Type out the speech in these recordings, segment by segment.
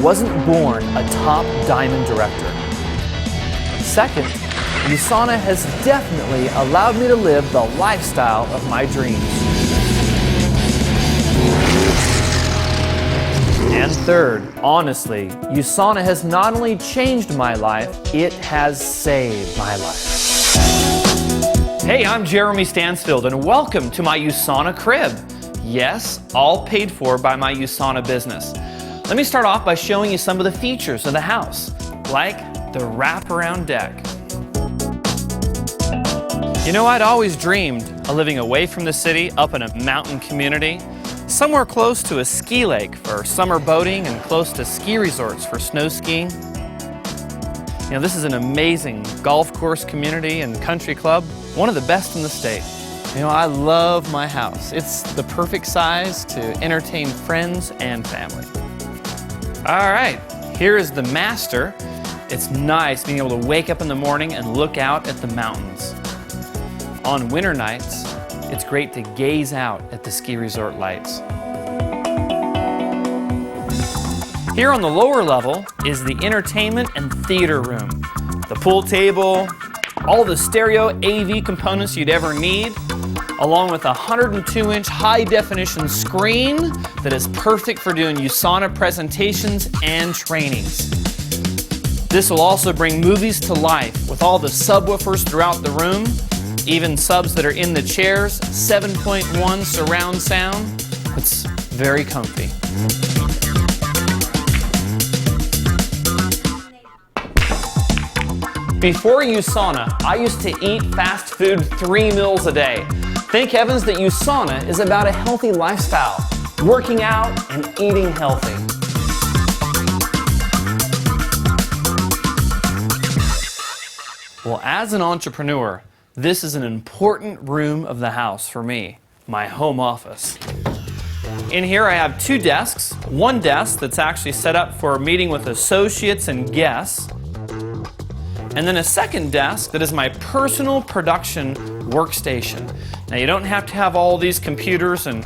wasn't born a top diamond director. Second, USANA has definitely allowed me to live the lifestyle of my dreams. And third, honestly, USANA has not only changed my life, it has saved my life. Hey, I'm Jeremy Stansfield, and welcome to my USANA crib. Yes, all paid for by my USANA business. Let me start off by showing you some of the features of the house, like the wraparound deck. You know, I'd always dreamed of living away from the city, up in a mountain community, somewhere close to a ski lake for summer boating and close to ski resorts for snow skiing. You know, this is an amazing golf course community and country club, one of the best in the state. You know, I love my house. It's the perfect size to entertain friends and family. All right, here is the master. It's nice being able to wake up in the morning and look out at the mountains. On winter nights, it's great to gaze out at the ski resort lights. Here on the lower level is the entertainment and theater room. The pool table, all the stereo AV components you'd ever need, along with a 102-inch high-definition screen that is perfect for doing USANA presentations and trainings. This will also bring movies to life with all the subwoofers throughout the room, even subs that are in the chairs, 7.1 surround sound. It's very comfy. Before USANA, I used to eat fast food 3 meals a day. Thank heavens that USANA is about a healthy lifestyle, working out and eating healthy. Well, as an entrepreneur, this is an important room of the house for me, my home office. In here I have 2 desks, one desk that's actually set up for meeting with associates and guests, and then a second desk that is my personal production workstation. Now, you don't have to have all these computers and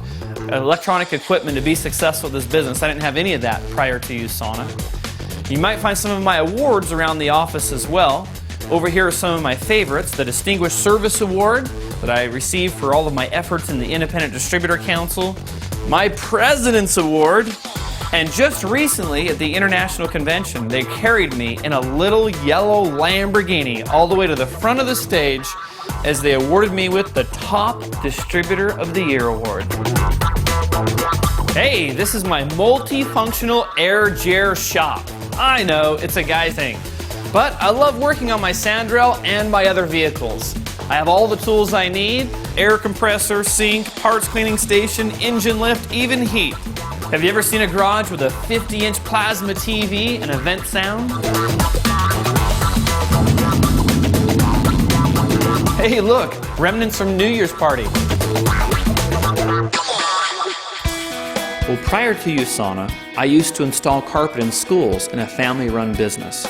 electronic equipment to be successful at this business. I didn't have any of that prior to USANA. You might find some of my awards around the office as well. Over here are some of my favorites: the Distinguished Service Award that I received for all of my efforts in the Independent Distributor Council, my President's Award, and just recently at the International Convention, they carried me in a little yellow Lamborghini all the way to the front of the stage as they awarded me with the Top Distributor of the Year Award. Hey, this is my multifunctional air jar shop. I know, it's a guy thing, but I love working on my Sandrel and my other vehicles. I have all the tools I need: air compressor, sink, parts cleaning station, engine lift, even heat. Have you ever seen a garage with a 50-inch plasma TV and a vent sound? Hey, look, remnants from New Year's party. Well, prior to USANA, I used to install carpet in schools in a family-run business.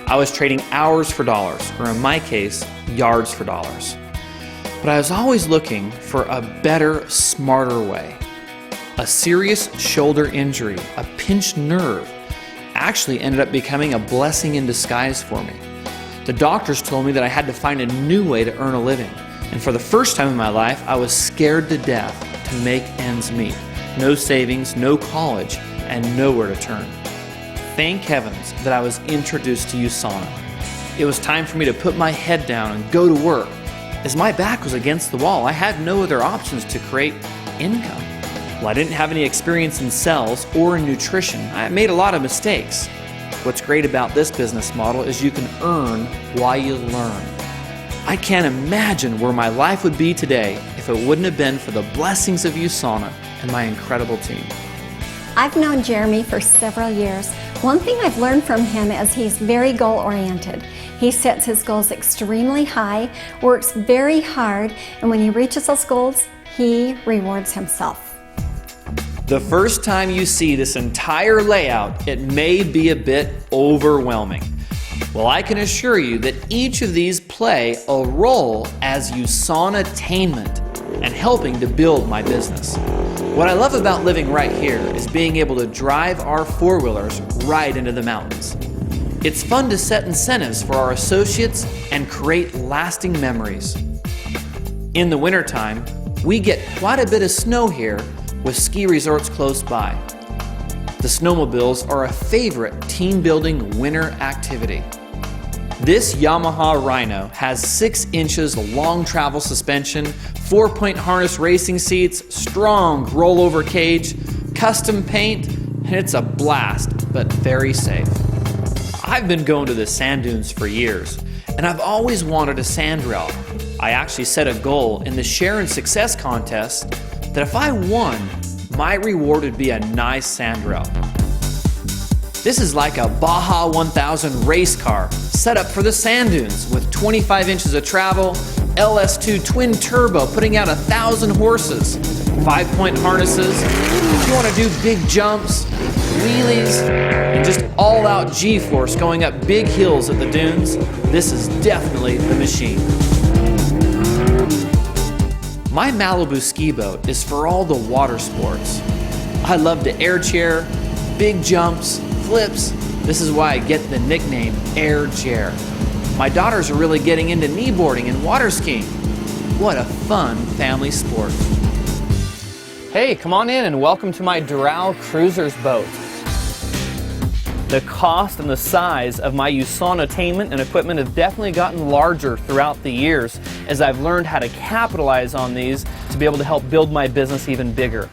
I was trading hours for dollars, or in my case, yards for dollars. But I was always looking for a better, smarter way. A serious shoulder injury, a pinched nerve, actually ended up becoming a blessing in disguise for me. The doctors told me that I had to find a new way to earn a living. And for the first time in my life, I was scared to death to make ends meet. No savings, no college, and nowhere to turn. Thank heavens that I was introduced to USANA. It was time for me to put my head down and go to work. As my back was against the wall, I had no other options to create income. Well, I didn't have any experience in sales or in nutrition. I made a lot of mistakes. What's great about this business model is you can earn while you learn. I can't imagine where my life would be today if it wouldn't have been for the blessings of USANA and my incredible team. I've known Jeremy for several years. One thing I've learned from him is he's very goal-oriented. He sets his goals extremely high, works very hard, and when he reaches those goals, he rewards himself. The first time you see this entire layout, it may be a bit overwhelming. Well, I can assure you that each of these play a role as USANA-tainment and helping to build my business. What I love about living right here is being able to drive our four-wheelers right into the mountains. It's fun to set incentives for our associates and create lasting memories. In the wintertime, we get quite a bit of snow here with ski resorts close by. The snowmobiles are a favorite team-building winter activity. This Yamaha Rhino has 6 inches long travel suspension, 4-point harness racing seats, strong rollover cage, custom paint, and it's a blast, but very safe. I've been going to the sand dunes for years, and I've always wanted a sand rail. I actually set a goal in the Share and Success contest that if I won, my reward would be a nice sand rail. This is like a Baja 1000 race car set up for the sand dunes with 25 inches of travel, LS2 twin turbo putting out 1,000 horses, 5-point harnesses. If you want to do big jumps, wheelies, and just all-out G-force going up big hills at the dunes, this is definitely the machine. My Malibu ski boat is for all the water sports. I love to air chair, big jumps, flips. This is why I get the nickname Air Chair. My daughters are really getting into kneeboarding and water skiing. What a fun family sport. Hey, come on in and welcome to my Doral Cruisers boat. The cost and the size of my USANA attainment and equipment have definitely gotten larger throughout the years as I've learned how to capitalize on these to be able to help build my business even bigger.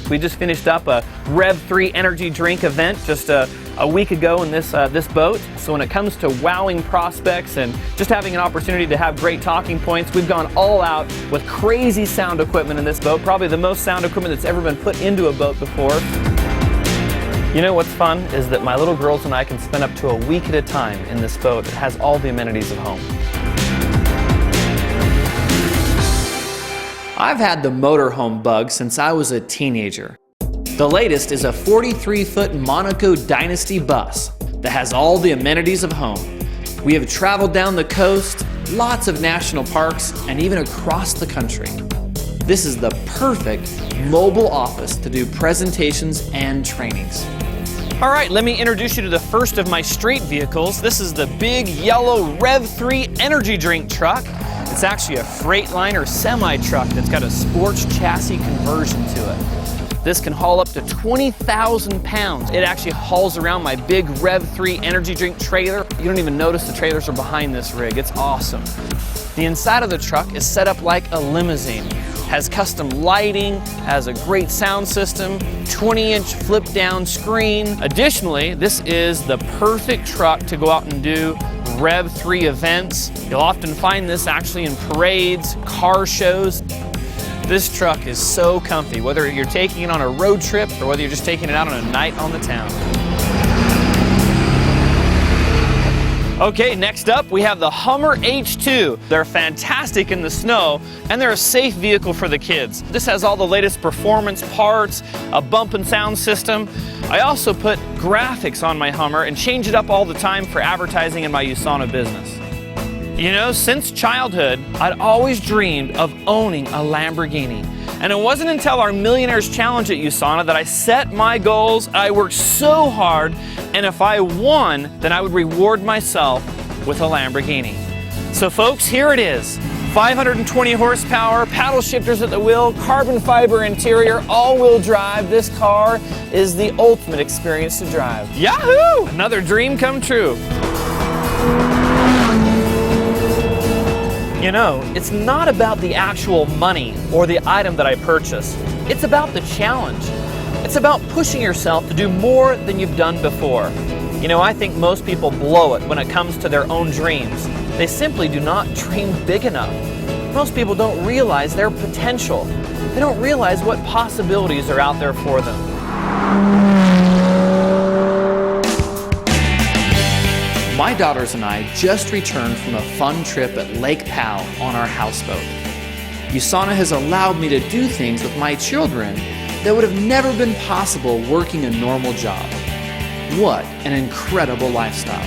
We just finished up a Rev 3 energy drink event just a week ago in this boat. So when it comes to wowing prospects and just having an opportunity to have great talking points, we've gone all out with crazy sound equipment in this boat, probably the most sound equipment that's ever been put into a boat before. You know what's fun is that my little girls and I can spend up to a week at a time in this boat that has all the amenities of home. I've had the motorhome bug since I was a teenager. The latest is a 43-foot Monaco Dynasty bus that has all the amenities of home. We have traveled down the coast, lots of national parks, and even across the country. This is the perfect mobile office to do presentations and trainings. All right, let me introduce you to the first of my street vehicles. This is the big yellow Rev 3 energy drink truck. It's actually a Freightliner semi-truck that's got a sports chassis conversion to it. This can haul up to 20,000 pounds. It actually hauls around my big Rev 3 energy drink trailer. You don't even notice the trailers are behind this rig. It's awesome. The inside of the truck is set up like a limousine. Has custom lighting, has a great sound system, 20-inch flip-down screen. Additionally, this is the perfect truck to go out and do Rev 3 events. You'll often find this actually in parades, car shows. This truck is so comfy, whether you're taking it on a road trip or whether you're just taking it out on a night on the town. Okay, next up we have the Hummer H2. They're fantastic in the snow and they're a safe vehicle for the kids. This has all the latest performance parts, a bump and sound system. I also put graphics on my Hummer and change it up all the time for advertising in my USANA business. You know, since childhood, I'd always dreamed of owning a Lamborghini. And it wasn't until our Millionaires Challenge at USANA that I set my goals. I worked so hard, and if I won, then I would reward myself with a Lamborghini. So folks, here it is. 520 horsepower, paddle shifters at the wheel, carbon fiber interior, all-wheel drive. This car is the ultimate experience to drive. Yahoo! Another dream come true. You know, it's not about the actual money or the item that I purchase. It's about the challenge. It's about pushing yourself to do more than you've done before. You know, I think most people blow it when it comes to their own dreams. They simply do not dream big enough. Most people don't realize their potential. They don't realize what possibilities are out there for them. My daughters and I just returned from a fun trip at Lake Powell on our houseboat. USANA has allowed me to do things with my children that would have never been possible working a normal job. What an incredible lifestyle.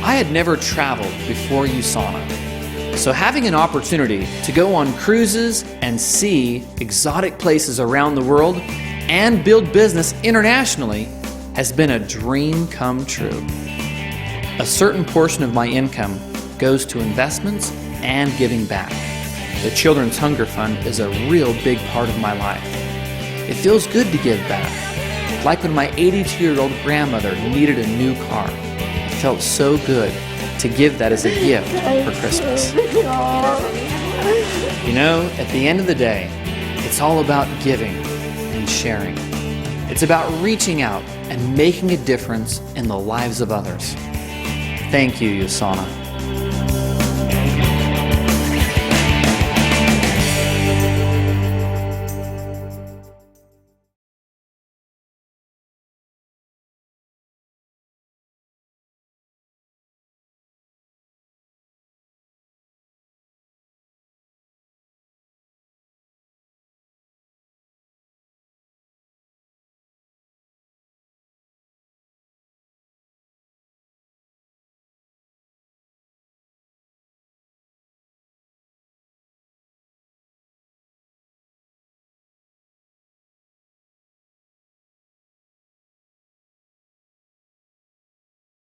I had never traveled before USANA. So having an opportunity to go on cruises and see exotic places around the world and build business internationally has been a dream come true. A certain portion of my income goes to investments and giving back. The Children's Hunger Fund is a real big part of my life. It feels good to give back. Like when my 82-year-old grandmother needed a new car. It felt so good to give that as a gift for Christmas. You know, at the end of the day, it's all about giving and sharing. It's about reaching out and making a difference in the lives of others. Thank you, USANA.